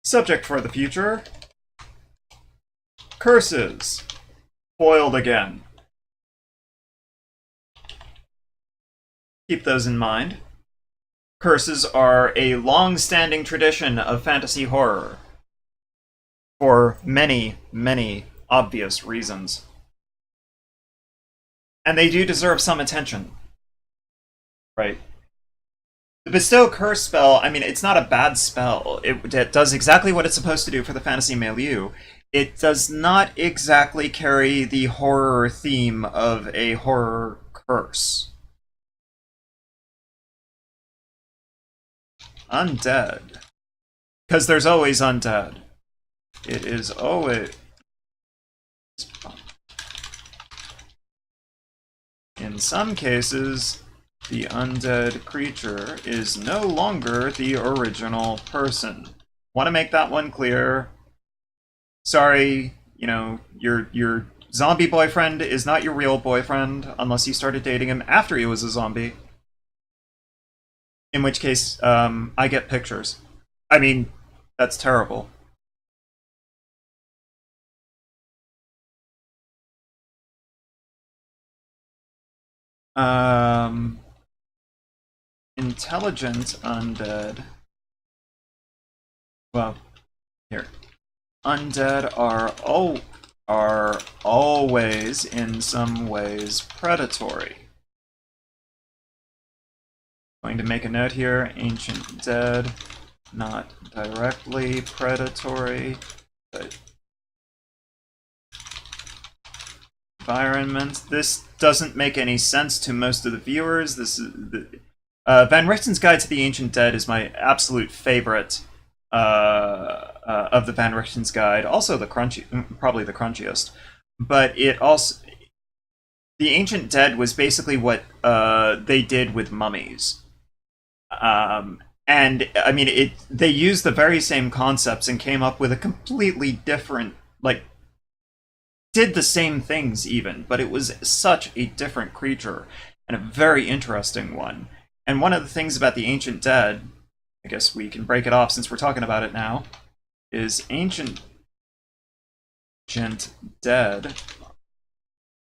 Subject for the future. Curses. Foiled again. Keep those in mind. Curses are a long-standing tradition of fantasy horror. For many, many obvious reasons. And they do deserve some attention. Right? The Bestow Curse spell, I mean, it's not a bad spell. It does exactly what it's supposed to do for the fantasy milieu. It does not exactly carry the horror theme of a horror curse. Undead. Because there's always undead. It is always... In some cases, the undead creature is no longer the original person. Want to make that one clear. Sorry, you know, your zombie boyfriend is not your real boyfriend unless you started dating him after he was a zombie. In which case, I get pictures. I mean, that's terrible. Intelligent undead. Well, here. Undead are always, in some ways, predatory. Going to make a note here. Ancient dead, not directly predatory, but environment. This doesn't make any sense to most of the viewers. This is Van Richten's Guide to the Ancient Dead is my absolute favorite of the Van Richten's Guide. Also probably the crunchiest. But it also, the Ancient Dead was basically what they did with mummies. And I mean, they used the very same concepts and came up with a completely different, like, did the same things even, but it was such a different creature and a very interesting one. And one of the things about the Ancient Dead, I guess we can break it off since we're talking about it now, is Ancient Dead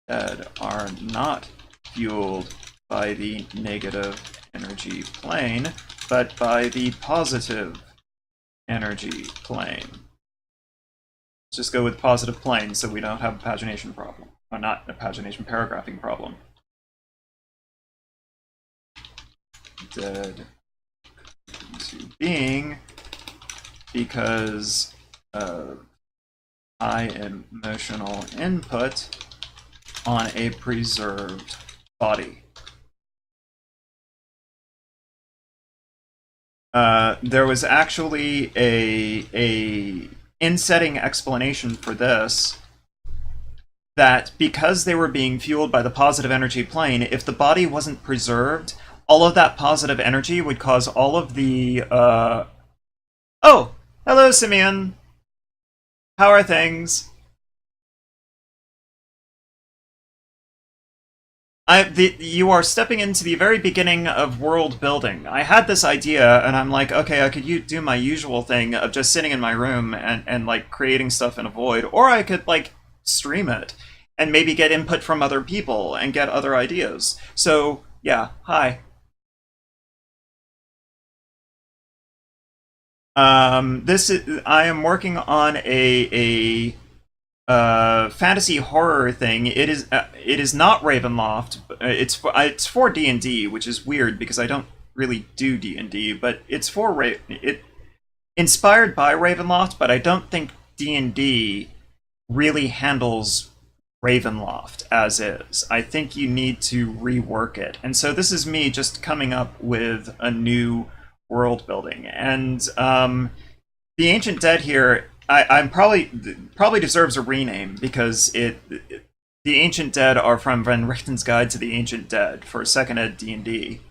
are not fueled by the negative energy plane, but by the positive energy plane. Let's just go with positive plane so we don't have a pagination problem. Or not a pagination paragraphing problem. Dead into being because of high emotional input on a preserved body. There was actually a in-setting explanation for this, that because they were being fueled by the positive energy plane, if the body wasn't preserved, all of that positive energy would cause all of the, Oh! Hello, Simeon! How are things? You are stepping into the very beginning of world building. I had this idea, and I'm like, okay, I could do my usual thing of just sitting in my room and like creating stuff in a void, or I could like stream it and maybe get input from other people and get other ideas. So yeah, hi. I am working on a fantasy horror thing. It is not Ravenloft. It's for D&D, which is weird because I don't really do D&D, but it's for inspired by Ravenloft, but I don't think D&D really handles Ravenloft as is. I think you need to rework it. And so this is me just coming up with a new world building. And the Ancient Dead here, I'm probably deserves a rename because the Ancient Dead are from Van Richten's Guide to the Ancient Dead for 2nd Ed D&D.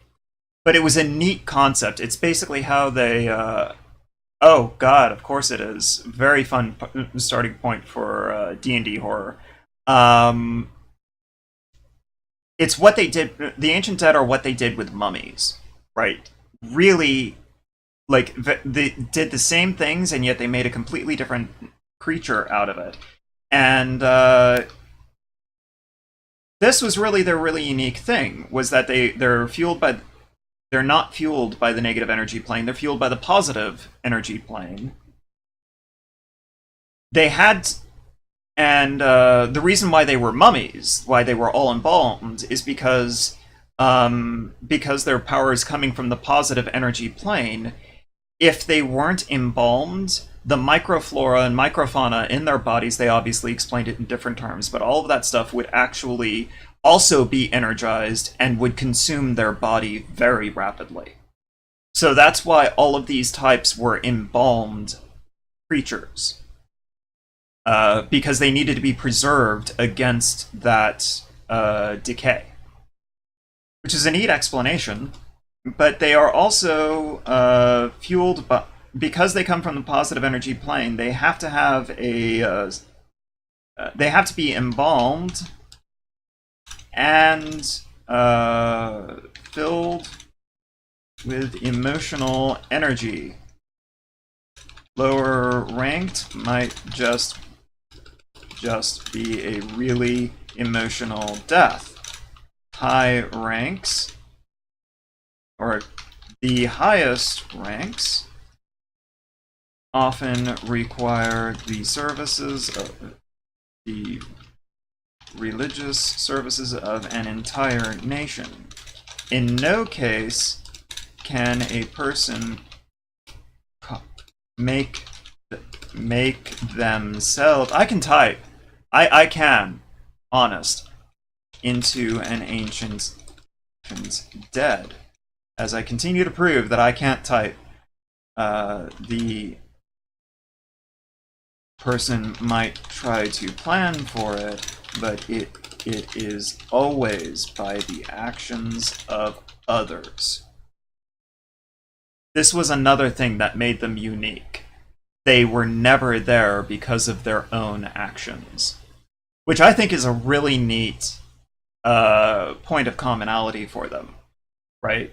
But it was a neat concept. It's basically how they oh god, of course it is. Very fun starting point for D&D horror. It's what they did. The Ancient Dead are what they did with mummies, right? Really Like they did the same things, and yet they made a completely different creature out of it. And this was really their really unique thing, was that they're not fueled by the negative energy plane. They're fueled by the positive energy plane. They had, and the reason why they were mummies, why they were all embalmed, is because their power is coming from the positive energy plane. If they weren't embalmed, the microflora and microfauna in their bodies, they obviously explained it in different terms, but all of that stuff would actually also be energized and would consume their body very rapidly. So that's why all of these types were embalmed creatures, because they needed to be preserved against that decay, which is a neat explanation. But they are also fueled by, because they come from the positive energy plane. They have to have they have to be embalmed and filled with emotional energy. Lower ranked might just be a really emotional death. High ranks, or the highest ranks, often require the services of the religious services of an entire nation. In no case can a person make themselves, I can type, I can, honest, into an ancient's dead. As I continue to prove that I can't type, the person might try to plan for it, but it is always by the actions of others. This was another thing that made them unique. They were never there because of their own actions, which I think is a really neat point of commonality for them, right?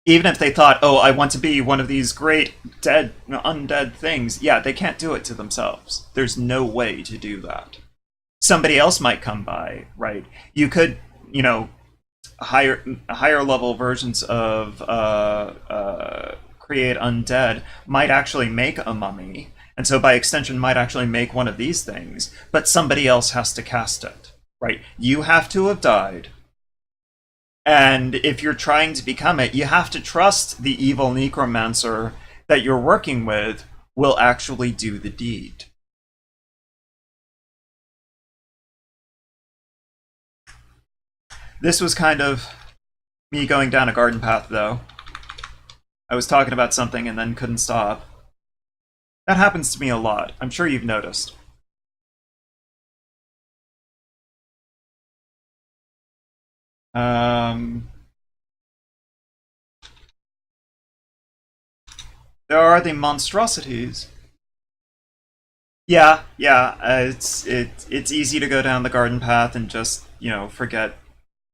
Even if they thought, oh, I want to be one of these great dead, undead things, yeah, they can't do it to themselves. There's no way to do that. Somebody else might come by, right? You could, higher level versions of create undead might actually make a mummy, and so by extension might actually make one of these things, but somebody else has to cast it, right? You have to have died. And if you're trying to become it, you have to trust the evil necromancer that you're working with will actually do the deed. This was kind of me going down a garden path, though. I was talking about something and then couldn't stop. That happens to me a lot. I'm sure you've noticed. There are the monstrosities. Yeah, it's easy to go down the garden path and just, forget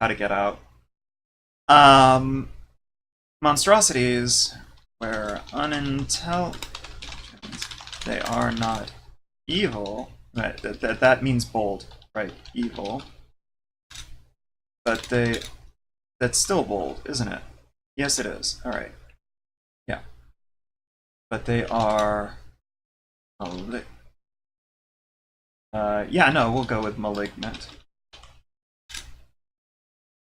how to get out. Monstrosities, where unintelligent, they are not evil. Right, that means bold, right? Evil. But that's still bold, isn't it? Yes, it is. All right. Yeah. But they are yeah, no, we'll go with malignant.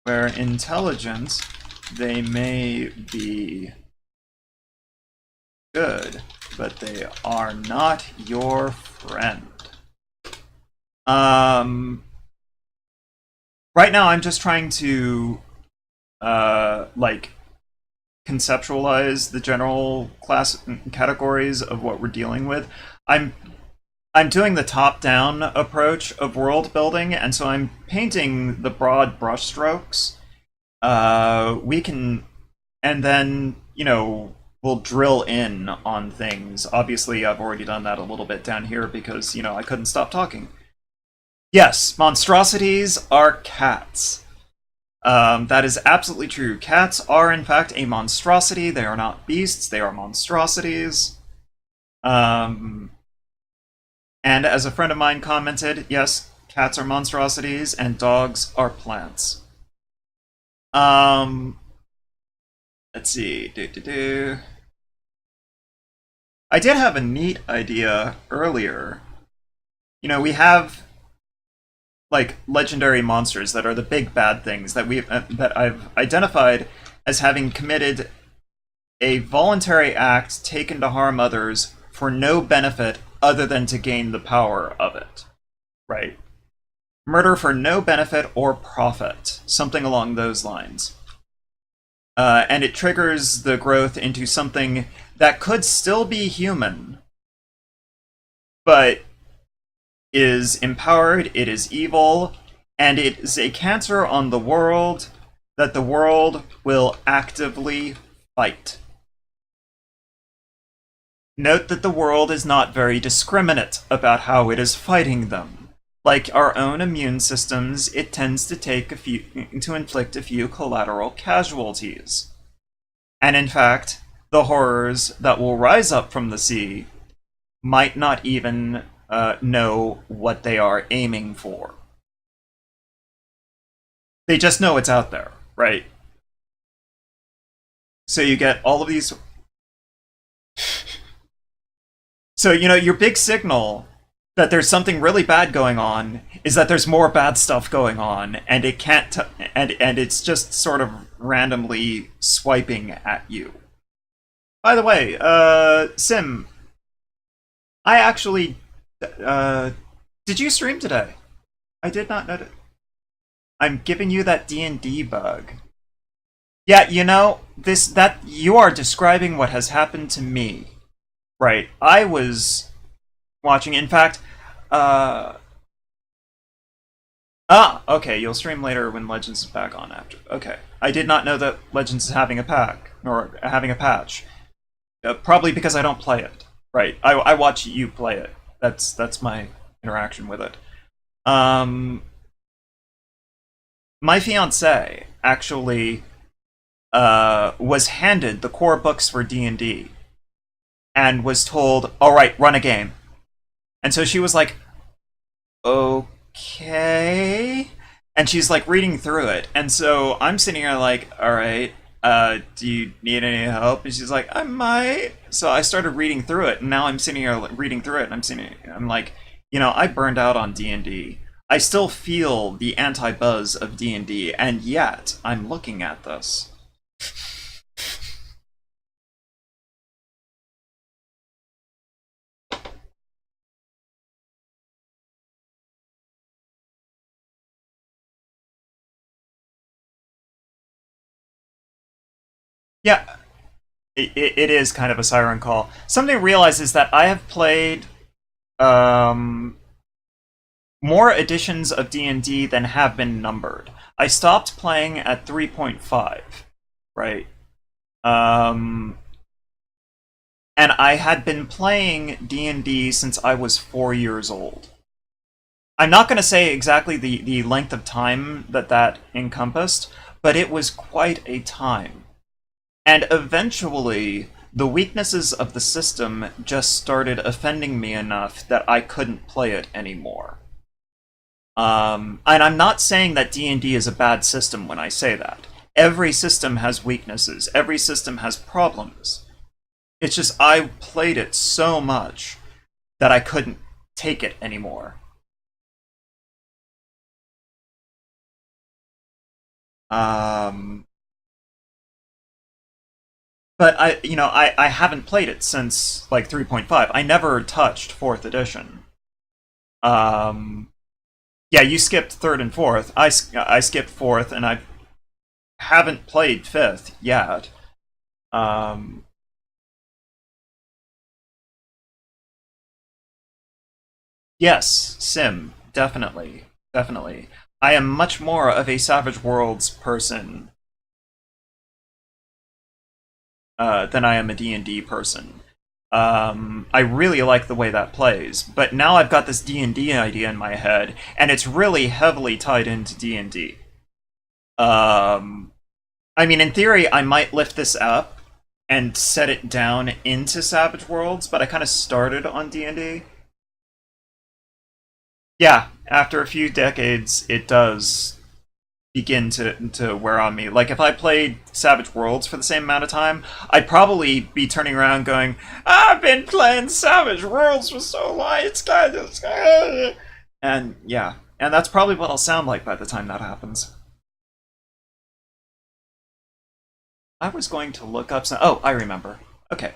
Where intelligence, they may be good, but they are not your friend. Right now I'm just trying to conceptualize the general class categories of what we're dealing with. I'm doing the top-down approach of world building, and so I'm painting the broad brushstrokes. We can, and then, we'll drill in on things. Obviously, I've already done that a little bit down here because, I couldn't stop talking. Yes, monstrosities are cats. That is absolutely true. Cats are, in fact, a monstrosity. They are not beasts, they are monstrosities. Um, and as a friend of mine commented, yes, cats are monstrosities and dogs are plants. Um, let's see. I did have a neat idea earlier. You know, we have like legendary monsters that are the big bad things that I've identified as having committed a voluntary act taken to harm others for no benefit other than to gain the power of it. Right? Murder for no benefit or profit, something along those lines. And it triggers the growth into something that could still be human, but is empowered, it is evil, and it is a cancer on the world that the world will actively fight. Note that the world is not very discriminate about how it is fighting them. Like our own immune systems, it tends to inflict a few collateral casualties. And in fact, the horrors that will rise up from the sea might not even know what they are aiming for. They just know it's out there, right? So you get all of these. So, you know, your big signal that there's something really bad going on is that there's more bad stuff going on, and it can't, and it's just sort of randomly swiping at you. By the way, Sim, I actually, did you stream today? I did not know. I'm giving you that D&D bug. Yeah, you know, that you are describing what has happened to me. Right. I was watching, in fact, okay, you'll stream later when Legends is back on after. Okay. I did not know that Legends is having a pack, or having a patch. Probably because I don't play it. Right. I watch you play it. That's my interaction with it. My fiance actually was handed the core books for D&D and was told, all right, run a game. And so she was like, okay. And she's like reading through it. And so I'm sitting here like, all right, do you need any help? And she's like, I might. So I started reading through it. And now I'm sitting here reading through it. And I'm like, you know, I burned out on D&D. I still feel the anti-buzz of D&D. And yet I'm looking at this. Yeah, it is kind of a siren call. Something to realize is that I have played more editions of D&D than have been numbered. I stopped playing at 3.5, right? And I had been playing D&D since I was 4 years old. I'm not going to say exactly the length of time that encompassed, but it was quite a time. And eventually, the weaknesses of the system just started offending me enough that I couldn't play it anymore. And I'm not saying that D&D is a bad system when I say that. Every system has weaknesses. Every system has problems. It's just I played it so much that I couldn't take it anymore. But I haven't played it since like 3.5. I never touched 4th edition. Yeah, you skipped 3rd and 4th. I skipped 4th, and I haven't played 5th yet. Yes, Sim, definitely, definitely. I am much more of a Savage Worlds person than I am a D&D person. I really like the way that plays, but now I've got this D&D idea in my head, and it's really heavily tied into D&D. I mean, in theory, I might lift this up and set it down into Savage Worlds, but I kind of started on D&D. Yeah, after a few decades, it does begin to wear on me. Like, if I played Savage Worlds for the same amount of time, I'd probably be turning around going, I've been playing Savage Worlds for so long, it's kind of... And, yeah. And that's probably what I'll sound like by the time that happens. I was going to look up some... Oh, I remember. Okay.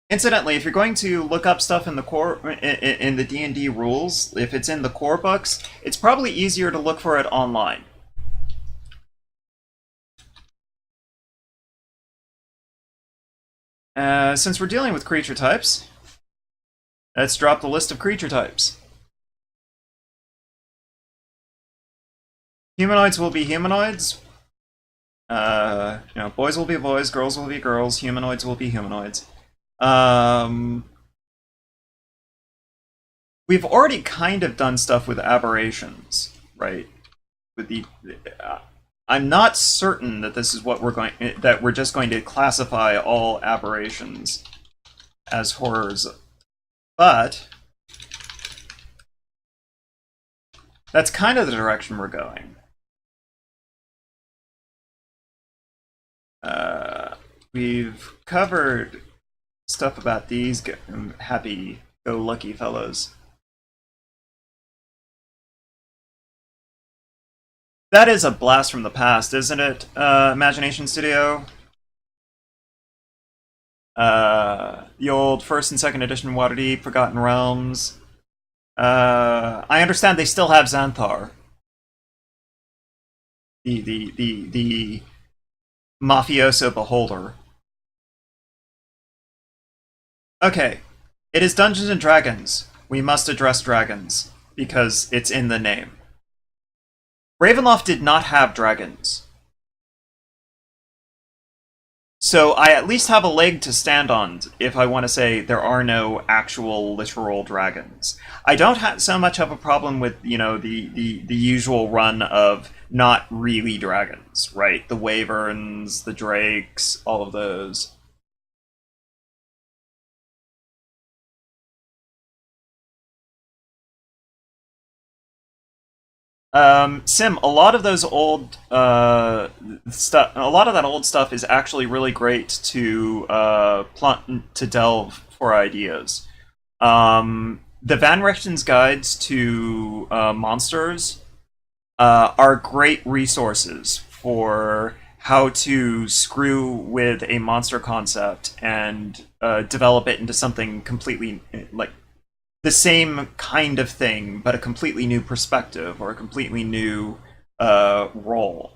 Incidentally, if you're going to look up stuff in the core in the D&D rules, if it's in the core books, it's probably easier to look for it online. Since we're dealing with creature types, let's drop the list of creature types. Humanoids will be humanoids. Boys will be boys, girls will be girls, humanoids will be humanoids. We've already kind of done stuff with aberrations, right? With I'm not certain that this is what we're just going to classify all aberrations as horrors, but that's kind of the direction we're going. We've covered stuff about these happy-go-lucky fellows. That is a blast from the past, isn't it, Imagination Studio? The old first and second edition Waterdeep, Forgotten Realms. I understand they still have Xanthar. The mafioso beholder. Okay, it is Dungeons and Dragons. We must address dragons, because it's in the name. Ravenloft did not have dragons. So I at least have a leg to stand on if I want to say there are no actual literal dragons. I don't have so much of a problem with, the usual run of not really dragons, right? The wyverns, the drakes, all of those. Sim, a lot of those old stuff, a lot of that old stuff is actually really great to to delve for ideas. The Van Richten's guides to monsters are great resources for how to screw with a monster concept and develop it into something completely like the same kind of thing, but a completely new perspective or a completely new role.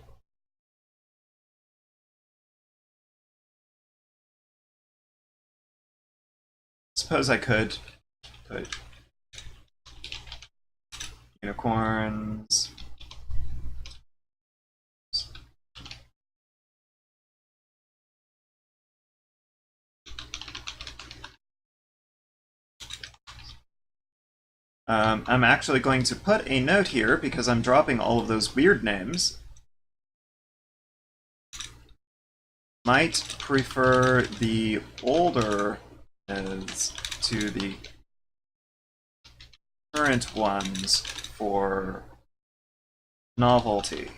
Suppose I could put unicorns. I'm actually going to put a note here because I'm dropping all of those weird names. Might prefer the older as to the current ones for novelty.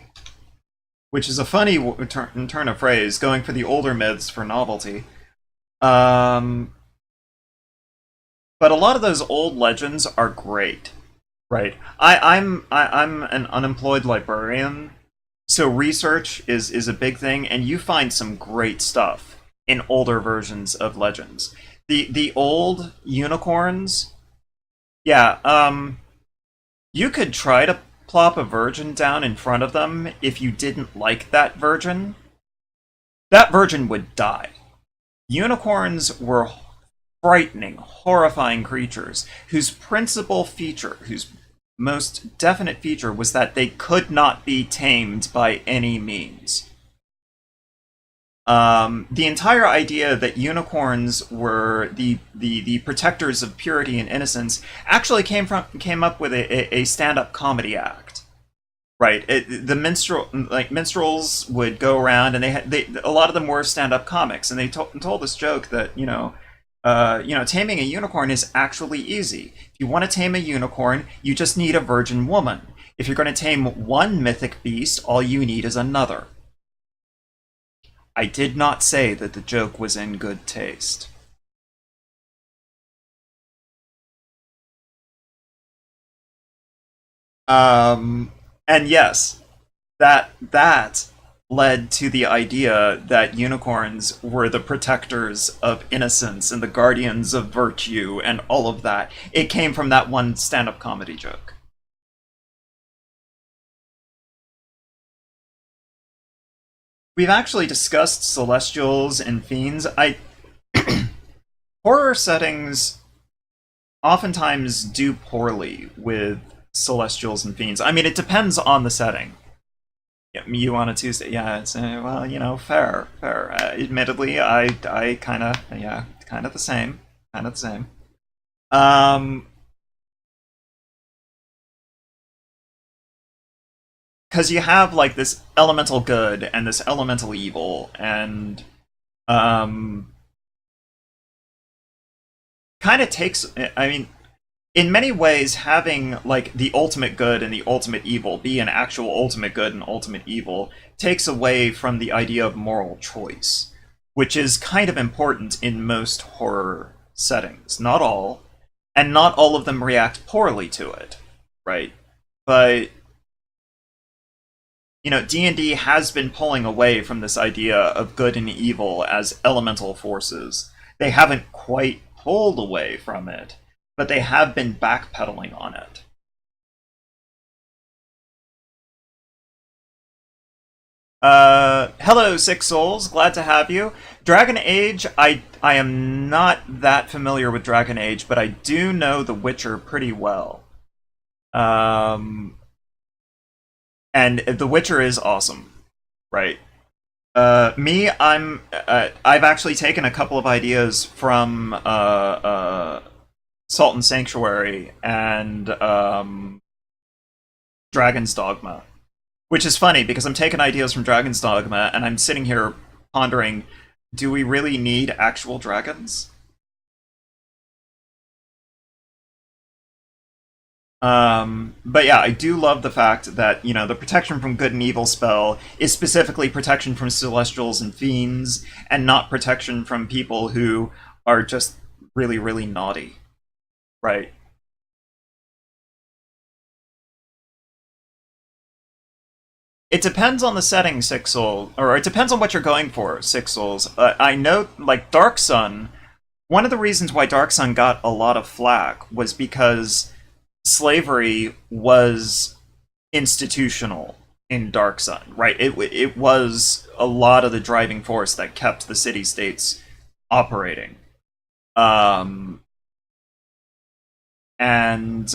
Which is a funny turn of phrase, going for the older myths for novelty. But a lot of those old legends are great, right? I'm an unemployed librarian, so research is a big thing, and you find some great stuff in older versions of legends. The old unicorns, yeah, you could try to plop a virgin down in front of them if you didn't like that virgin. That virgin would die. Unicorns were frightening, horrifying creatures whose principal feature, whose most definite feature, was that they could not be tamed by any means. The entire idea that unicorns were the protectors of purity and innocence actually came up with a stand-up comedy act, right? The minstrels would go around, and a lot of them were stand-up comics, and they told this joke that taming a unicorn is actually easy. If you want to tame a unicorn, you just need a virgin woman. If you're going to tame one mythic beast, all you need is another. I did not say that the joke was in good taste. And yes, that led to the idea that unicorns were the protectors of innocence and the guardians of virtue and all of that. It came from that one stand-up comedy joke. We've actually discussed celestials and fiends. I Horror settings oftentimes do poorly with celestials and fiends. I mean, it depends on the setting. Yeah, you on a Tuesday? Yeah, it's well, fair, fair. Admittedly, I kind of, yeah, kind of the same, kind of the same. Um, because you have like this elemental good and this elemental evil, and um, kind of takes. I mean, in many ways, having like the ultimate good and the ultimate evil be an actual ultimate good and ultimate evil takes away from the idea of moral choice, which is kind of important in most horror settings. Not all, and not all of them react poorly to it, right? But D&D has been pulling away from this idea of good and evil as elemental forces. They haven't quite pulled away from it, but they have been backpedaling on it. Hello, Six Souls. Glad to have you. Dragon Age, I am not that familiar with Dragon Age, but I do know The Witcher pretty well. Um, and The Witcher is awesome, right? I've actually taken a couple of ideas from Salt and Sanctuary and Dragon's Dogma, which is funny because I'm taking ideas from Dragon's Dogma and I'm sitting here pondering, do we really need actual dragons? But yeah, I do love the fact that, the protection from good and evil spell is specifically protection from celestials and fiends, and not protection from people who are just really, really naughty. Right. It depends on the setting, Six Souls, or it depends on what you're going for, Six Souls. I know, like, Dark Sun, one of the reasons why Dark Sun got a lot of flack was because slavery was institutional in Dark Sun, right? It was a lot of the driving force that kept the city states operating. Um, and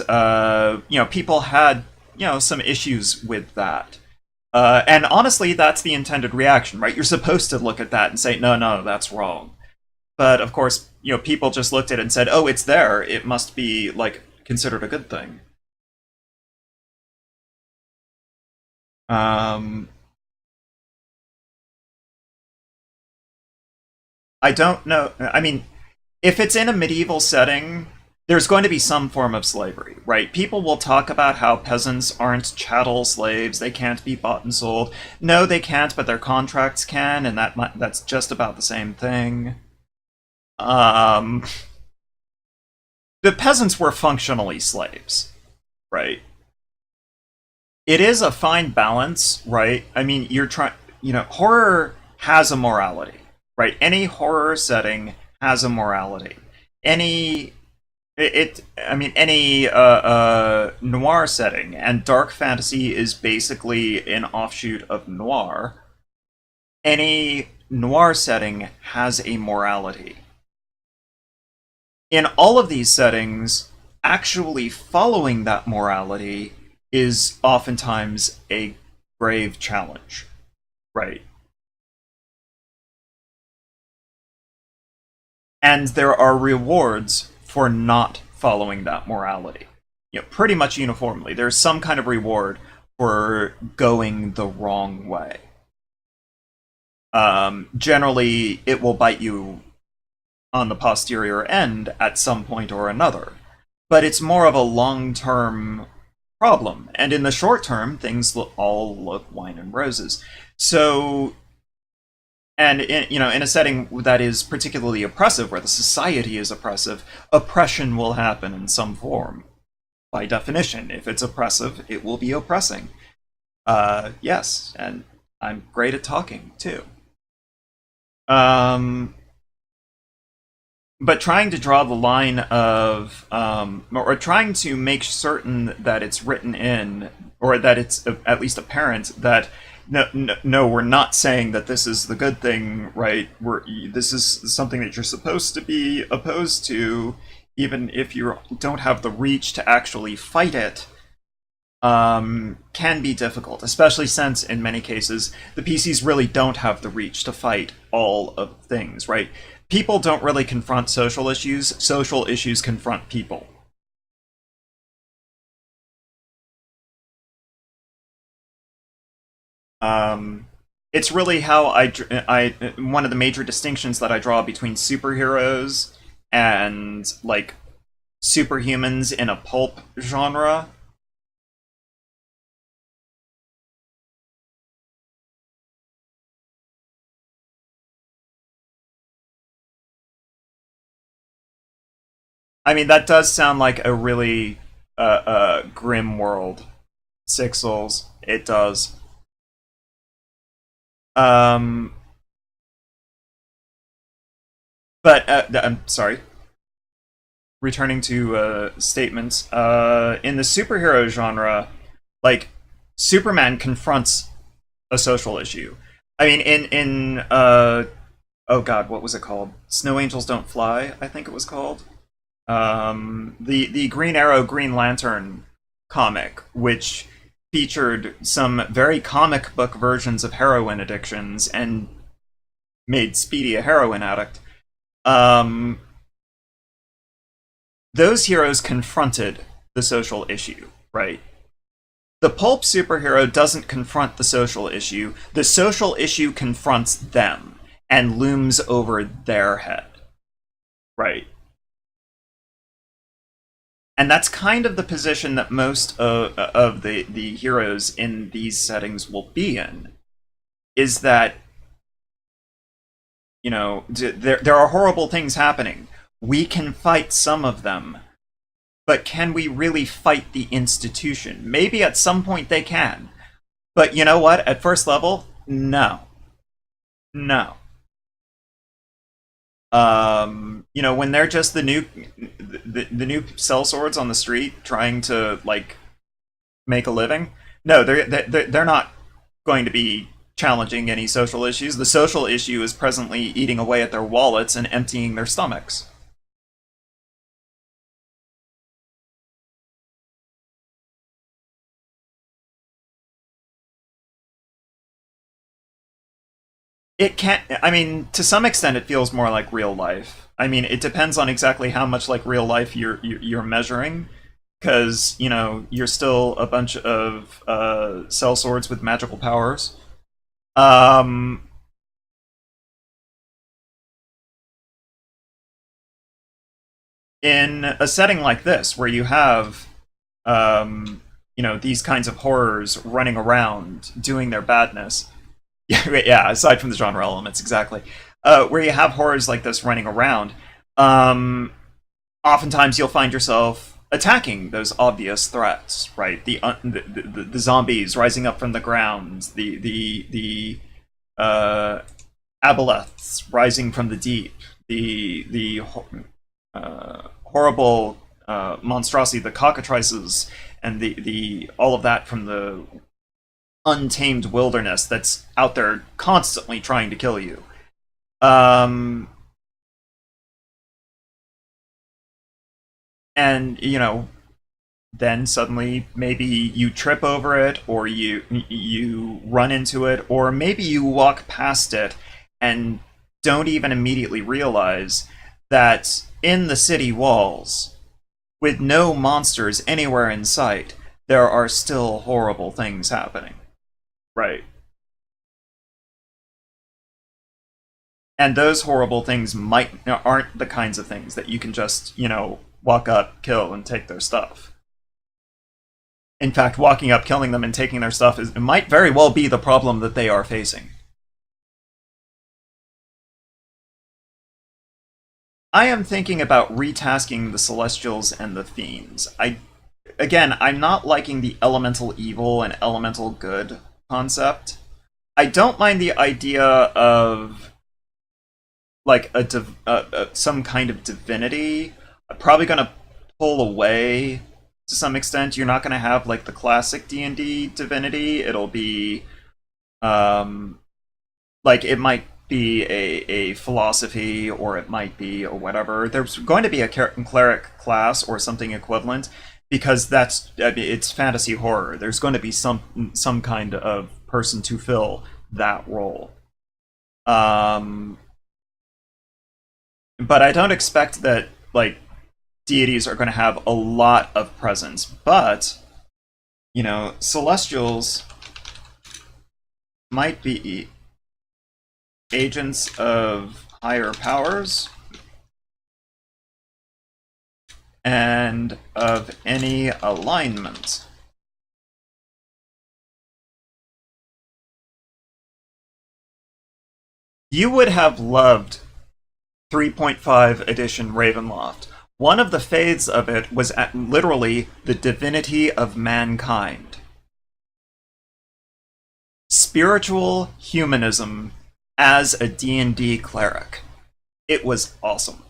people had some issues with that. And honestly, that's the intended reaction, right? You're supposed to look at that and say, no, no, that's wrong. But of course, people just looked at it and said, oh, it's there. It must be like considered a good thing. Um, I don't know. I mean, if it's in a medieval setting, there's going to be some form of slavery, right? People will talk about how peasants aren't chattel slaves; they can't be bought and sold. No, they can't, but their contracts can, and that's just about the same thing. Um, the peasants were functionally slaves, right? It is a fine balance, right? I mean, you're trying, horror has a morality, right? Any horror setting has a morality. Any I mean, any noir setting, and dark fantasy is basically an offshoot of noir. Any noir setting has a morality. In all of these settings, actually following that morality is oftentimes a grave challenge, right? And there are rewards for not following that morality. Pretty much uniformly. There's some kind of reward for going the wrong way. Generally, it will bite you on the posterior end at some point or another. But it's more of a long-term problem. And in the short term, things all look wine and roses. So, and in a setting that is particularly oppressive, where the society is oppressive, oppression will happen in some form. By definition, if it's oppressive, it will be oppressing. Yes, and I'm great at talking too. Um, but trying to draw the line of, or trying to make certain that it's written in, or that it's at least apparent that no, we're not saying that this is the good thing, right? This is something that you're supposed to be opposed to, even if you don't have the reach to actually fight it. Can be difficult, especially since in many cases the PCs really don't have the reach to fight all of things, right? People don't really confront social issues confront people. It's really how one of the major distinctions that I draw between superheroes and like superhumans in a pulp genre. I mean, that does sound like a really grim world. Six Souls. It does. Um, but I'm sorry. Returning to statements. In the superhero genre, like Superman confronts a social issue. I mean, in oh god, what was it called? Snow Angels Don't Fly, I think it was called. The Green Arrow Green Lantern comic, which featured some very comic book versions of heroin addictions and made Speedy a heroin addict. Um, those heroes confronted the social issue, right? The pulp superhero doesn't confront the social issue. The social issue confronts them and looms over their head, right? And that's kind of the position that most of the heroes in these settings will be in, is that, there are horrible things happening. We can fight some of them, but can we really fight the institution? Maybe at some point they can. But you know what? At first level, no. No. When they're just the new sellswords on the street trying to like make a living. No, they're not going to be challenging any social issues. The social issue is presently eating away at their wallets and emptying their stomachs. It can't. I mean, to some extent, it feels more like real life. I mean, it depends on exactly how much like real life you're measuring, because you're still a bunch of sellswords with magical powers. Um, in a setting like this, where you have these kinds of horrors running around doing their badness. Yeah, aside from the genre elements, exactly. Where you have horrors like this running around, um, oftentimes you'll find yourself attacking those obvious threats, right? The zombies rising up from the ground, the aboleths rising from the deep, the horrible monstrosity, the cockatrices, and the all of that from the untamed wilderness that's out there constantly trying to kill you. Um, and then suddenly maybe you trip over it, or you run into it, or maybe you walk past it and don't even immediately realize that in the city walls, with no monsters anywhere in sight, there are still horrible things happening. Right. And those horrible things aren't the kinds of things that you can just, walk up, kill, and take their stuff. In fact, walking up, killing them, and taking their stuff might very well be the problem that they are facing. I am thinking about retasking the Celestials and the Fiends. I'm not liking the elemental evil and elemental good concept. I don't mind the idea of like some kind of divinity. I'm probably gonna pull away to some extent. You're not gonna have like the classic D&D divinity. It'll be like it might be a philosophy, or it might be or whatever. There's going to be a cleric class or something equivalent, because it's fantasy horror. There's going to be some kind of person to fill that role. But I don't expect that like deities are going to have a lot of presence. But celestials might be agents of higher powers and of any alignment. You would have loved 3.5 edition Ravenloft. One of the faiths of it was literally the divinity of mankind. Spiritual humanism as a D&D cleric. It was awesome.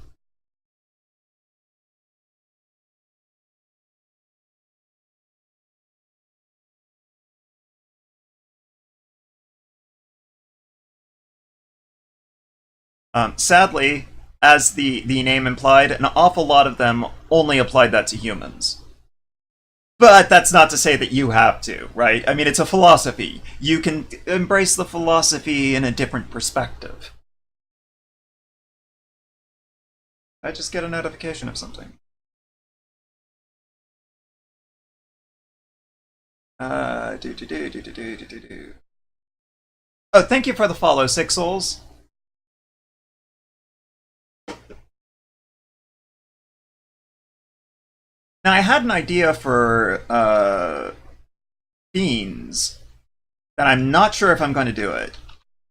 Sadly, as the name implied, an awful lot of them only applied that to humans. But that's not to say that you have to, right? I mean, it's a philosophy. You can embrace the philosophy in a different perspective. I just get a notification of something. Oh, thank you for the follow, Six Souls. Now, I had an idea for Fiends, and I'm not sure if I'm going to do it.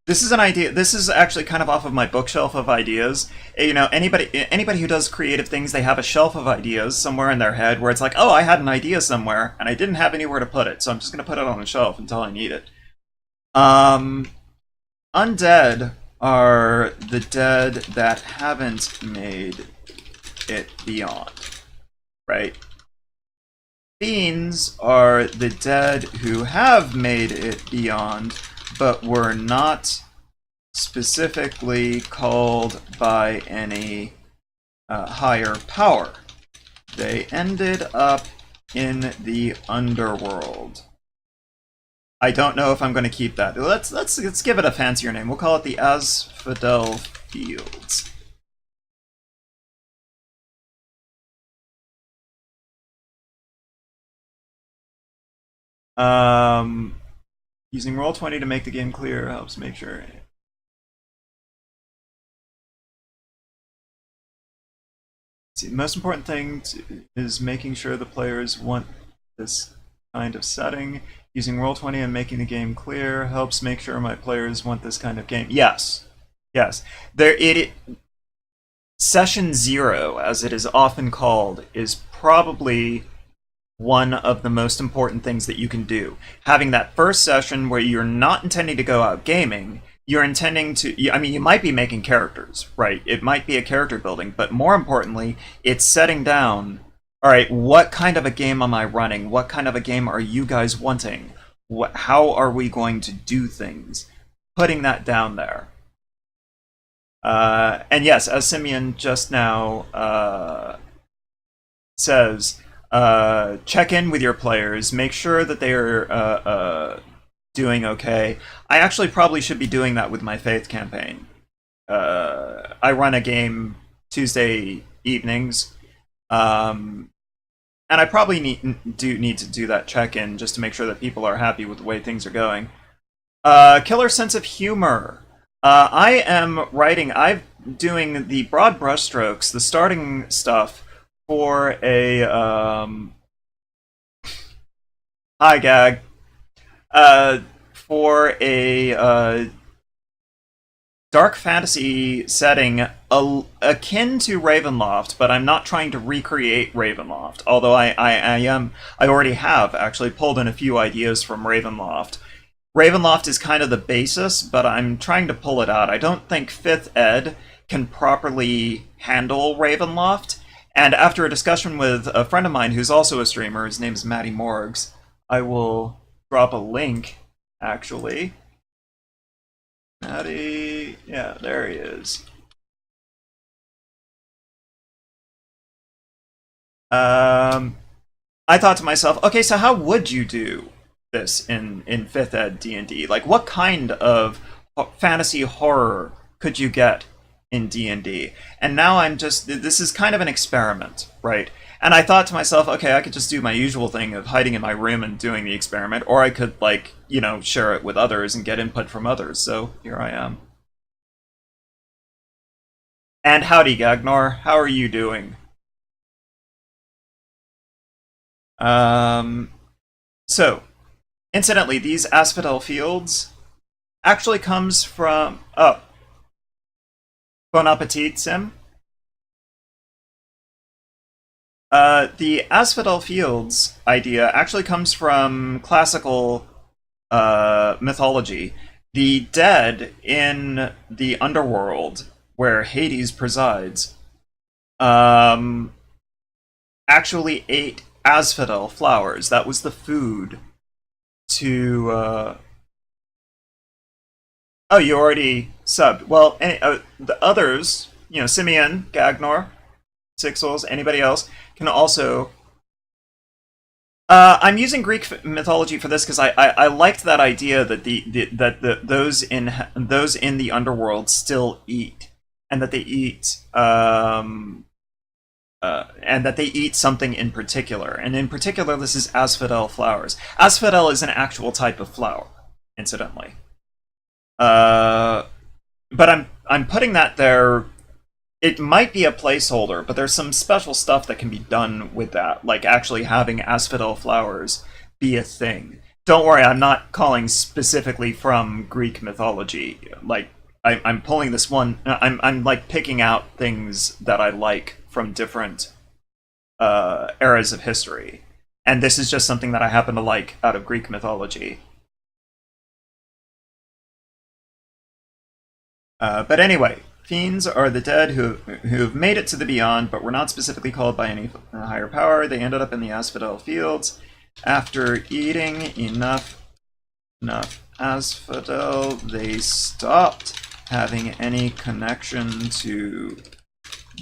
This is an idea. This is actually kind of off of my bookshelf of ideas. Anybody who does creative things, they have a shelf of ideas somewhere in their head where it's like, oh, I had an idea somewhere, and I didn't have anywhere to put it, so I'm just going to put it on the shelf until I need it. Undead are the dead that haven't made it beyond. Right? Fiends are the dead who have made it beyond, but were not specifically called by any higher power. They ended up in the underworld. I don't know if I'm going to keep that. Let's give it a fancier name. We'll call it the Asphodel Fields. Using Roll20 to make the game clear helps make sure. See, the most important thing is making sure the players want this kind of setting. Using Roll20 and making the game clear helps make sure my players want this kind of game. Yes, yes. Session 0, as it is often called, is probably one of the most important things that you can do. Having that first session where you're not intending to go out gaming, you're intending to, I mean, you might be making characters, right? It might be a character building, but more importantly, it's setting down, all right, what kind of a game am I running? What kind of a game are you guys wanting? How are we going to do things? Putting that down there. And yes, as Simeon just now says, check in with your players, make sure that they are doing okay. I actually probably should be doing that with my Faith campaign. I run a game Tuesday evenings, and I probably need to do that check-in just to make sure that people are happy with the way things are going. Killer sense of humor. I am writing. I'm doing the broad brushstrokes, the starting stuff for a hi gag. For a dark fantasy setting akin to Ravenloft, but I'm not trying to recreate Ravenloft. Although I already have actually pulled in a few ideas from Ravenloft. Ravenloft is kind of the basis, but I'm trying to pull it out. I don't think 5th Ed can properly handle Ravenloft. And after a discussion with a friend of mine who's also a streamer, his name is Matty Morgs, I will drop a link, actually. Matty, yeah, there he is. I thought to myself, okay, so how would you do this in 5th Ed D&D? Like, what kind of fantasy horror could you get in D&D? And now this is kind of an experiment, right? And I thought to myself, okay, I could just do my usual thing of hiding in my room and doing the experiment, or I could, like, share it with others and get input from others. So here I am. And howdy, Gagnor. How are you doing? So, incidentally, these asphodel fields actually comes from... Oh. Bon appetit, Sim. The asphodel fields idea actually comes from classical mythology. The dead in the underworld, where Hades presides, actually ate asphodel flowers. That was the food to... Oh, you already subbed. Well, the others, Simeon, Gagnor, Sixels, anybody else, can also... I'm using Greek mythology for this because I liked that idea that those in the underworld still eat, and that they eat something in particular, and in particular this is asphodel flowers. Asphodel is an actual type of flower, incidentally. But I'm putting that there. It might be a placeholder, but there's some special stuff that can be done with that, like actually having asphodel flowers be a thing. Don't worry, I'm not calling specifically from Greek mythology. Like, I'm pulling this one. I'm like picking out things that I like from different eras of history, and this is just something that I happen to like out of Greek mythology. But anyway, fiends are the dead who've made it to the beyond, but were not specifically called by any higher power. They ended up in the asphodel fields after eating enough asphodel. They stopped having any connection to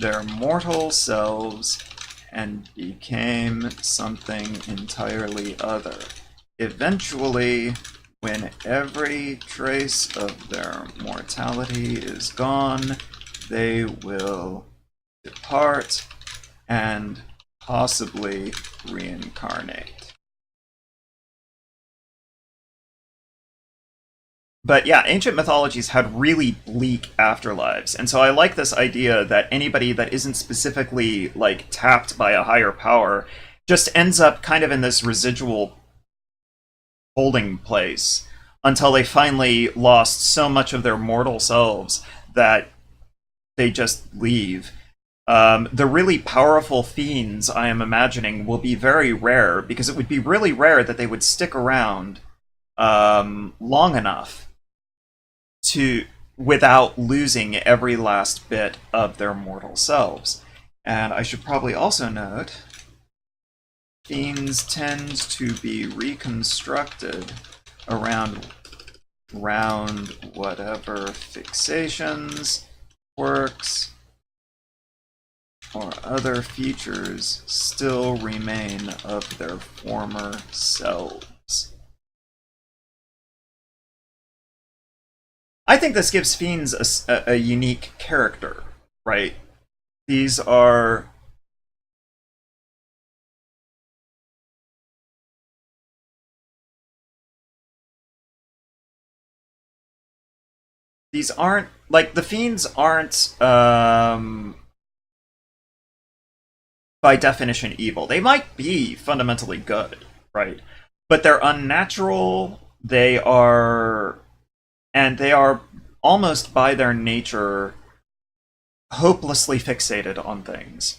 their mortal selves and became something entirely other. Eventually, when every trace of their mortality is gone, they will depart and possibly reincarnate. But yeah, ancient mythologies had really bleak afterlives, and so I like this idea that anybody that isn't specifically, like, tapped by a higher power just ends up kind of in this residual holding place until they finally lost so much of their mortal selves that they just leave. The really powerful fiends, I am imagining, will be very rare, because it would be really rare that they would stick around long enough without losing every last bit of their mortal selves. And I should probably also note, fiends tend to be reconstructed around whatever fixations, quirks, or other features still remain of their former selves. I think this gives fiends a unique character, right? These are these aren't like the fiends aren't by definition evil. They might be fundamentally good, right? But they're unnatural. They are almost by their nature hopelessly fixated on things.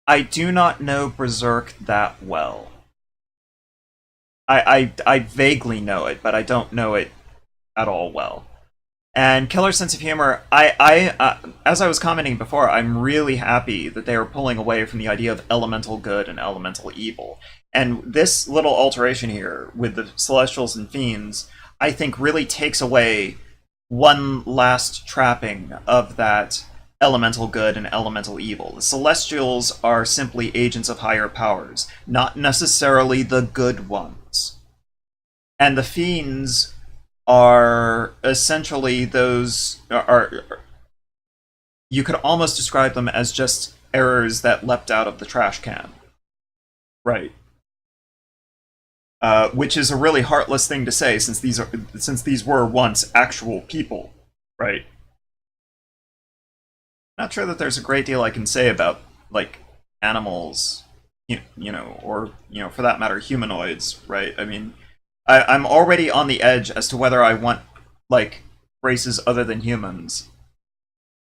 I do not know Berserk that well. I vaguely know it, but I don't know it at all well. And Killer Sense of Humor, as I was commenting before, I'm really happy that they are pulling away from the idea of elemental good and elemental evil. And this little alteration here with the Celestials and Fiends, I think really takes away one last trapping of that elemental good and elemental evil. The Celestials are simply agents of higher powers, not necessarily the good ones. And the Fiends are essentially those you could almost describe them as just errors that leapt out of the trash can, right? Which is a really heartless thing to say, since these were once actual people, right? Not sure that there's a great deal I can say about like animals, or for that matter, humanoids, right? I mean, I'm already on the edge as to whether I want like races other than humans.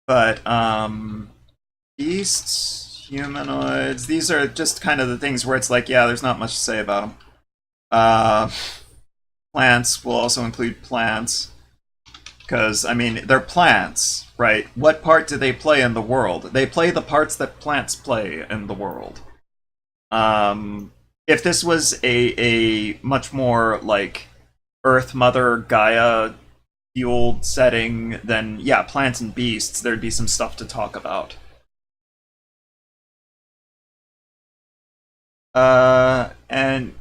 But beasts, humanoids, these are just kind of the things where it's like, yeah, there's not much to say about them. Uh, Plants will also include plants, because I mean they're plants, right? What part do they play in the world? They play the parts that plants play in the world. If this was a much more like Earth Mother Gaia fueled setting, then yeah, plants and beasts, there'd be some stuff to talk about. And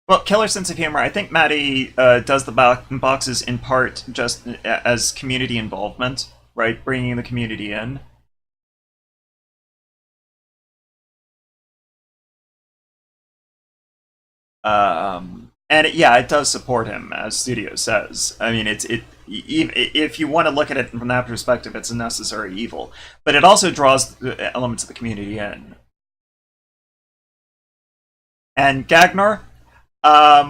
well, Killer Sense of Humor, I think Maddie does the boxes in part just as community involvement, right? Bringing the community in. And yeah, it does support him, as Studio says. I mean, if you want to look at it from that perspective, it's a necessary evil, but it also draws elements of the community in. And Gagnar, I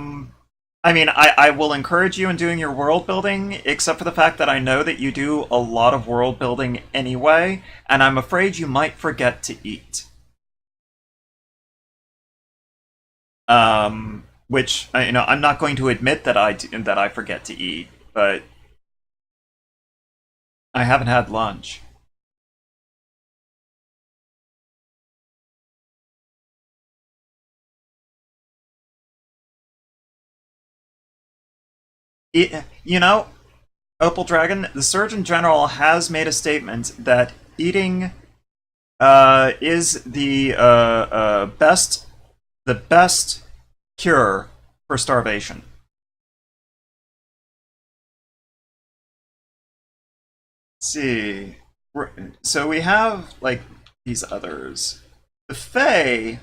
mean, I will encourage you in doing your world building, except for the fact that I know that you do a lot of world building anyway, and I'm afraid you might forget to eat. Which I'm not going to admit that I forget to eat, but I haven't had lunch. You know, Opal Dragon, the Surgeon General has made a statement that eating is the best cure for starvation. Let's see. So we have like these others. The Fae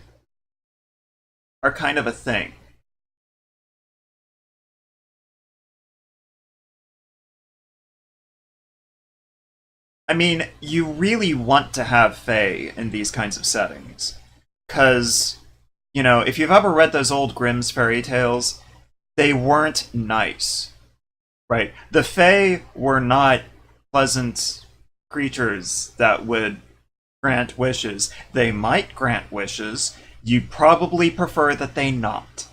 are kind of a thing. I mean, you really want to have Fae in these kinds of settings. Because, if you've ever read those old Grimm's fairy tales, they weren't nice. Right? The Fae were not pleasant creatures that would grant wishes. They might grant wishes. You'd probably prefer that they not.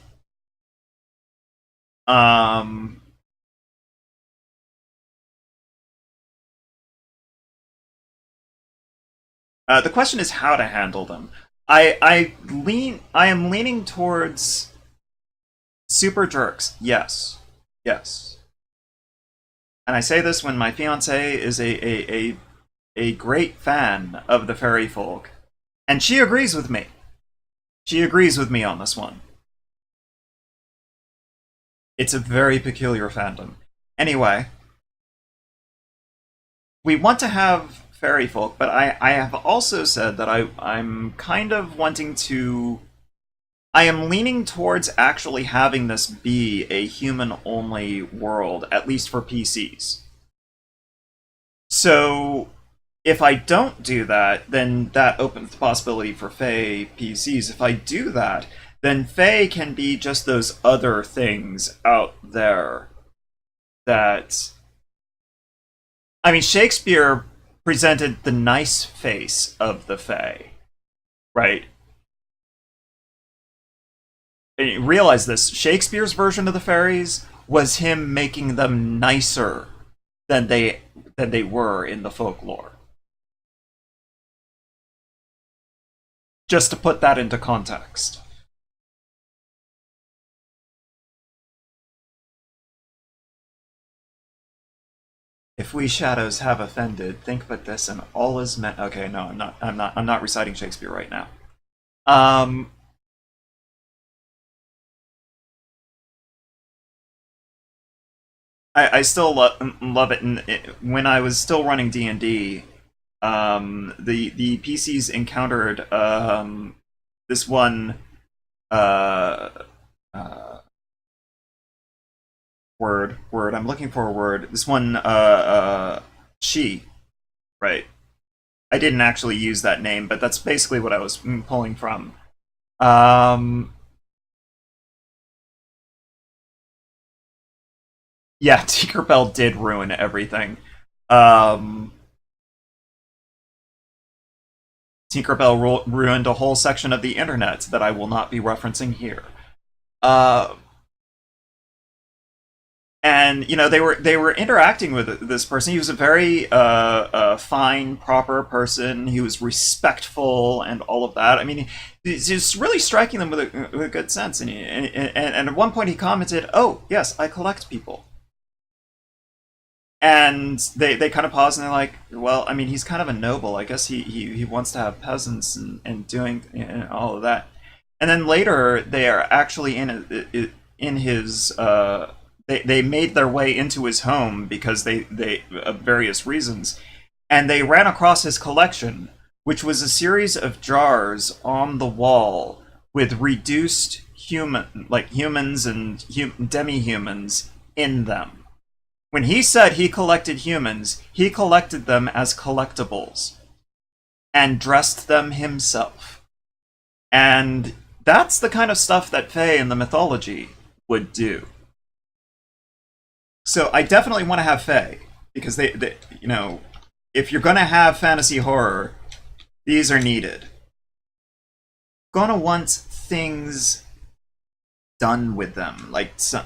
Um, the question is how to handle them. I am leaning towards super jerks. Yes, yes. And I say this when my fiance is a great fan of the fairy folk, and she agrees with me. She agrees with me on this one. It's a very peculiar fandom. Anyway, we want to have fairy folk, but I have also said that I'm kind of wanting to. I am leaning towards actually having this be a human only world, at least for PCs. So if I don't do that, then that opens the possibility for Fae PCs. If I do that, then Fae can be just those other things out there that. I mean, Shakespeare presented the nice face of the Fae, right? And you realize this Shakespeare's version of the fairies was him making them nicer than they were in the folklore. Just to put that into context. If we shadows have offended, think but this and all is meant. Okay, no, I'm not reciting Shakespeare right now. Um, I still love it. And when I was still running D&D, the PCs encountered this one uh, uh, word. I'm looking for a word. This one she, right? I didn't actually use that name, but that's basically what I was pulling from. Um, yeah, Tinkerbell did ruin everything. Um, Tinkerbell ruined a whole section of the internet that I will not be referencing here. Uh, and you know they were interacting with this person. He was a very fine, proper person. He was respectful and all of that. I mean, he's just really striking them with a good sense. And at one point he commented, "Oh yes, I collect people." And they kind of pause and they're like, well, I mean, he's kind of a noble. I guess he wants to have peasants and doing all of that. And then later they are actually in his they made their way into his home because they various reasons, and they ran across his collection, which was a series of jars on the wall with reduced humans and demi-humans in them. When he said he collected humans, he collected them as collectibles and dressed them himself. And that's the kind of stuff that Fae in the mythology would do. So I definitely want to have Fae because they if you're going to have fantasy horror, these are needed. Gonna want things done with them, like some,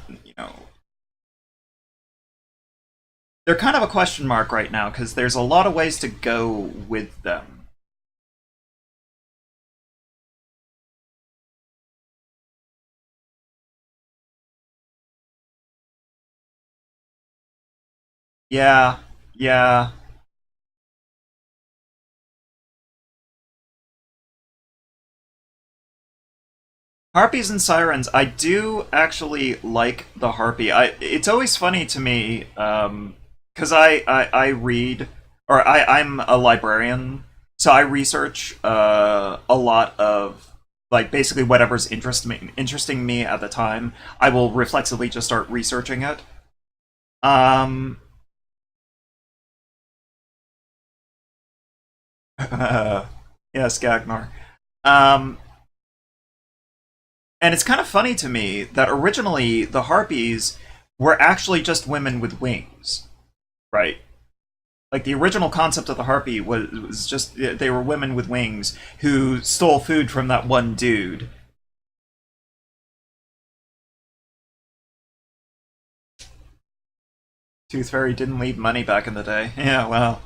they're kind of a question mark right now because there's a lot of ways to go with them. Yeah, yeah. Harpies and sirens. I do actually like the harpy. It's always funny to me because I read or I'm a librarian, so I research a lot of like basically whatever's interesting me at the time. I will reflexively just start researching it. Um, yes, Gagnar. Um, and it's kind of funny to me that originally the harpies were actually just women with wings, right? Like the original concept of the harpy was just they were women with wings who stole food from that one dude. Tooth Fairy didn't leave money back in the day. Yeah, well,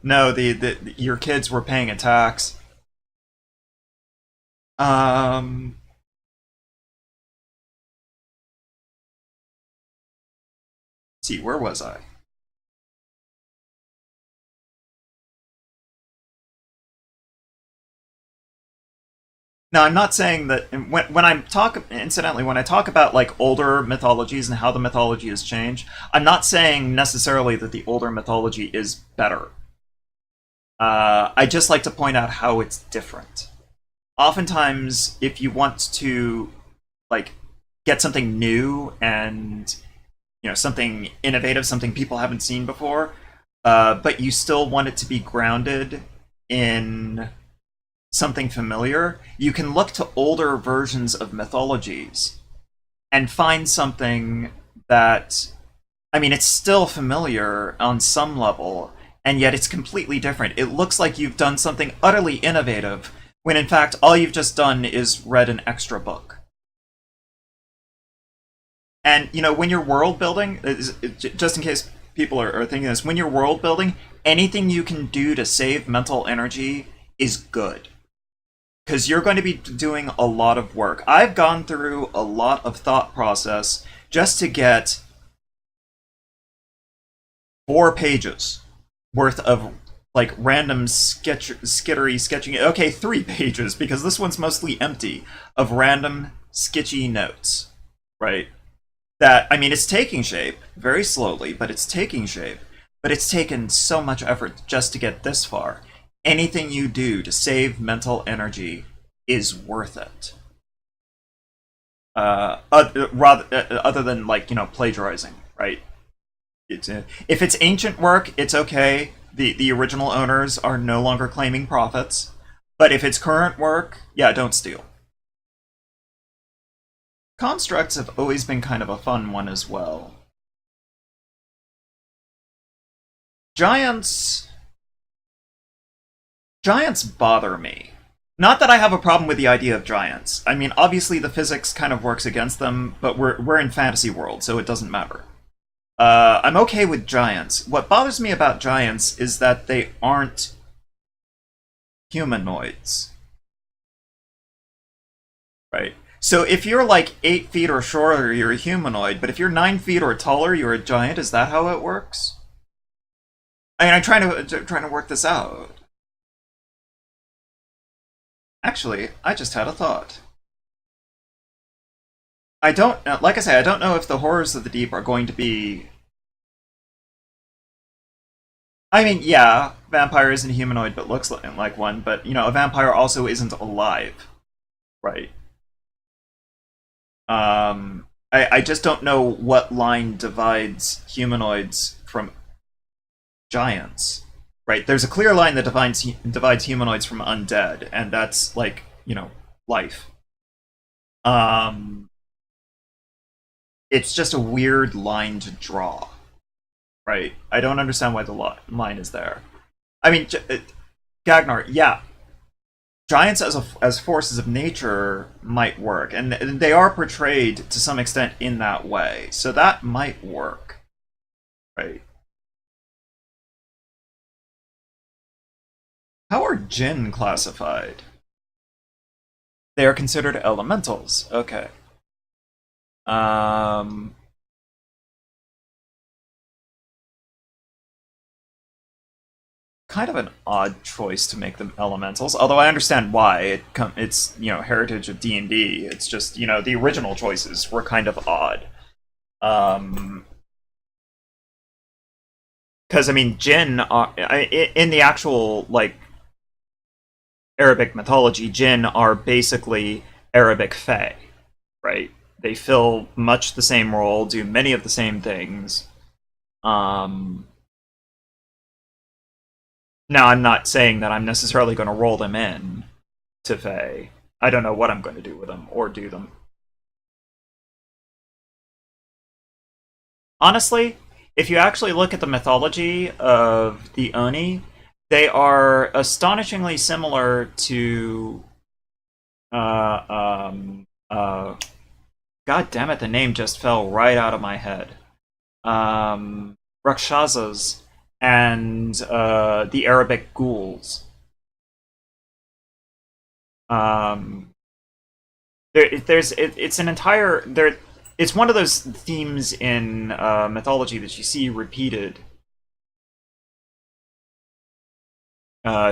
no, the your kids were paying a tax. Um, see, where was I? Now, I'm not saying that when I talk, incidentally, when I talk about like older mythologies and how the mythology has changed, I'm not saying necessarily that the older mythology is better. I just like to point out how it's different. Oftentimes, if you want to like get something new and something innovative, something people haven't seen before, but you still want it to be grounded in something familiar, you can look to older versions of mythologies and find something that, I mean, it's still familiar on some level, and yet it's completely different. It looks like you've done something utterly innovative, when in fact all you've just done is read an extra book. And, when you're world building, just in case people are thinking this, when you're world building, anything you can do to save mental energy is good. Because you're going to be doing a lot of work. I've gone through a lot of thought process just to get 4 pages worth of like random skittery sketching. Okay, 3 pages, because this one's mostly empty, of random sketchy notes, right? That, I mean, it's taking shape very slowly, but it's taking shape. But it's taken so much effort just to get this far. Anything you do to save mental energy is worth it. Other than like plagiarizing, right? If it's ancient work, it's okay. The original owners are no longer claiming profits. But if it's current work, yeah, don't steal. Constructs have always been kind of a fun one as well. Giants bother me. Not that I have a problem with the idea of giants. I mean, obviously the physics kind of works against them, but we're in fantasy world, so it doesn't matter. I'm okay with giants. What bothers me about giants is that they aren't humanoids. Right? So if you're like 8 feet or shorter, you're a humanoid, but if you're 9 feet or taller, you're a giant. Is that how it works? I mean, I'm trying to work this out. Actually, I just had a thought. I don't, like I say, I don't know if the horrors of the deep are going to be. I mean, yeah, vampire isn't humanoid but looks like one, but a vampire also isn't alive, right? I just don't know what line divides humanoids from giants. Right, there's a clear line that divides humanoids from undead, and that's like, life. It's just a weird line to draw, right? I don't understand why the line is there. I mean, Gagnar, yeah, giants as forces of nature might work, and they are portrayed to some extent in that way, so that might work, right? How are Jinn classified? They are considered elementals. Okay. Kind of an odd choice to make them elementals, although I understand why. It's heritage of D&D. It's just the original choices were kind of odd. Because I mean, Jinn are, in the actual like Arabic mythology, Jinn are basically Arabic Fae, right? They fill much the same role, do many of the same things. Now, I'm not saying that I'm necessarily going to roll them in to Fae. I don't know what I'm going to do with them or do them. Honestly, if you actually look at the mythology of the Oni, they are astonishingly similar to uh, um, uh, God damn it, the name just fell right out of my head. Rakshasas and the Arabic ghouls. Um, it's an entire there. It's one of those themes in mythology that you see repeated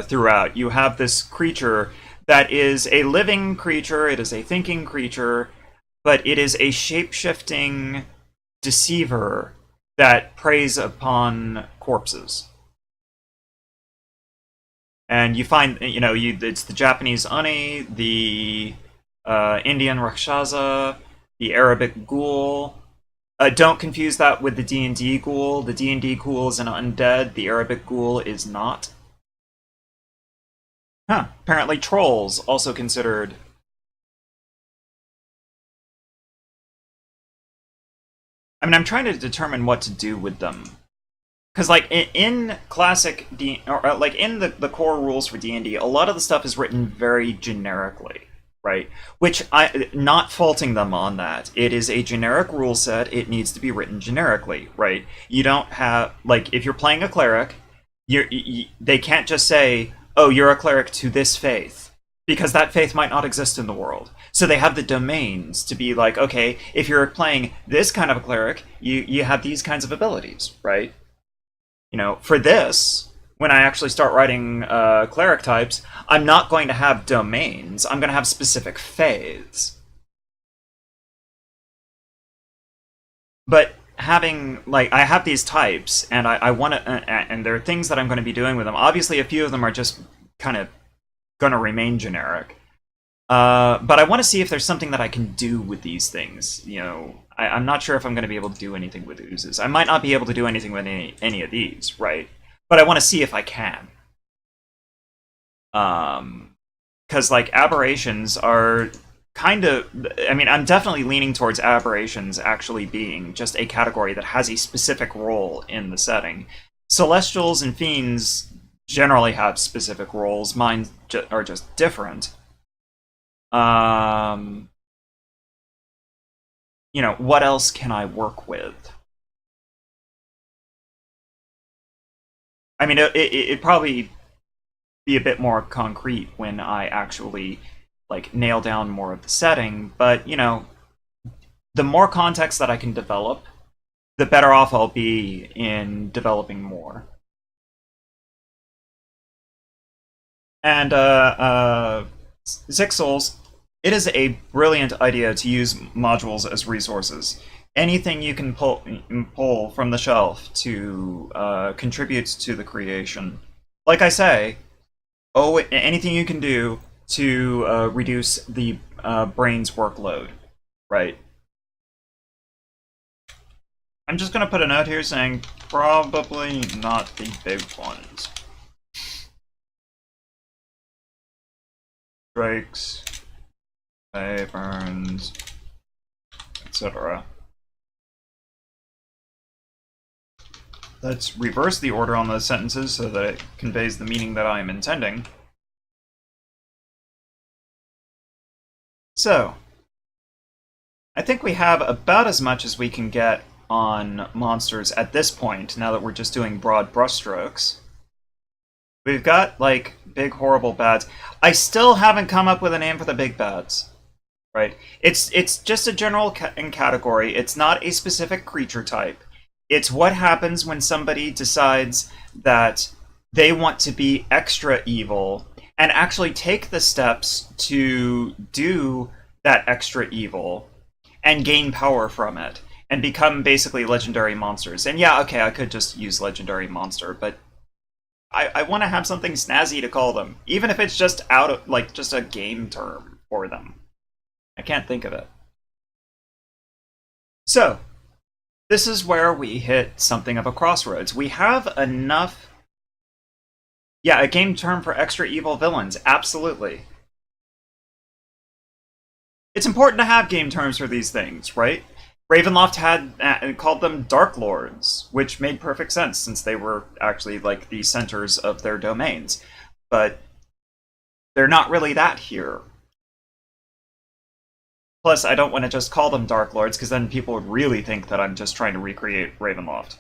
throughout. You have this creature that is a living creature, it is a thinking creature, but it is a shape-shifting deceiver that preys upon corpses. And you find, it's the Japanese Oni, the Indian Rakshasa, the Arabic Ghoul. Don't confuse that with the D&D Ghoul. The D&D Ghoul is an undead, the Arabic Ghoul is not. Huh, apparently trolls also considered. I mean, I'm trying to determine what to do with them. Because, like, in classic D, or like in the core rules for D&D, a lot of the stuff is written very generically, right? Which not faulting them on that. It is a generic rule set. It needs to be written generically, right? You don't have, like, if you're playing a cleric, they can't just say, oh, you're a cleric to this faith, because that faith might not exist in the world. So they have the domains to be like, okay, if you're playing this kind of a cleric, you have these kinds of abilities, right? For this, when I actually start writing cleric types, I'm not going to have domains. I'm going to have specific faiths. But having, like, I have these types, and I want to, and there are things that I'm going to be doing with them. Obviously, a few of them are just kind of going to remain generic. But I want to see if there's something that I can do with these things. I'm not sure if I'm going to be able to do anything with oozes. I might not be able to do anything with any of these, right? But I want to see if I can. Because, like, aberrations are kind of... I mean, I'm definitely leaning towards aberrations actually being just a category that has a specific role in the setting. Celestials and fiends generally have specific roles. Mine are just different. What else can I work with? I mean, it'd probably be a bit more concrete when I actually, like, nail down more of the setting, but, the more context that I can develop, the better off I'll be in developing more. And, Six Souls, it is a brilliant idea to use modules as resources. Anything you can pull from the shelf to contribute to the creation. Like I say, anything you can do to reduce the brain's workload, right? I'm just going to put a note here saying probably not the big ones. Drakes, Burns, etc. Let's reverse the order on those sentences so that it conveys the meaning that I am intending. So, I think we have about as much as we can get on monsters at this point, now that we're just doing broad brushstrokes. We've got, like, big horrible bads. I still haven't come up with a name for the big bads. Right? It's just a general category. It's not a specific creature type. It's what happens when somebody decides that they want to be extra evil and actually take the steps to do that extra evil and gain power from it and become basically legendary monsters. And yeah, okay, I could just use legendary monster, but I want to have something snazzy to call them, even if it's just out of, like, just a game term for them. I can't think of it. So, this is where we hit something of a crossroads. We have enough... Yeah, a game term for extra evil villains, absolutely. It's important to have game terms for these things, right? Ravenloft had called them Dark Lords, which made perfect sense since they were actually, like, the centers of their domains. But they're not really that here. Plus, I don't want to just call them Dark Lords, because then people would really think that I'm just trying to recreate Ravenloft.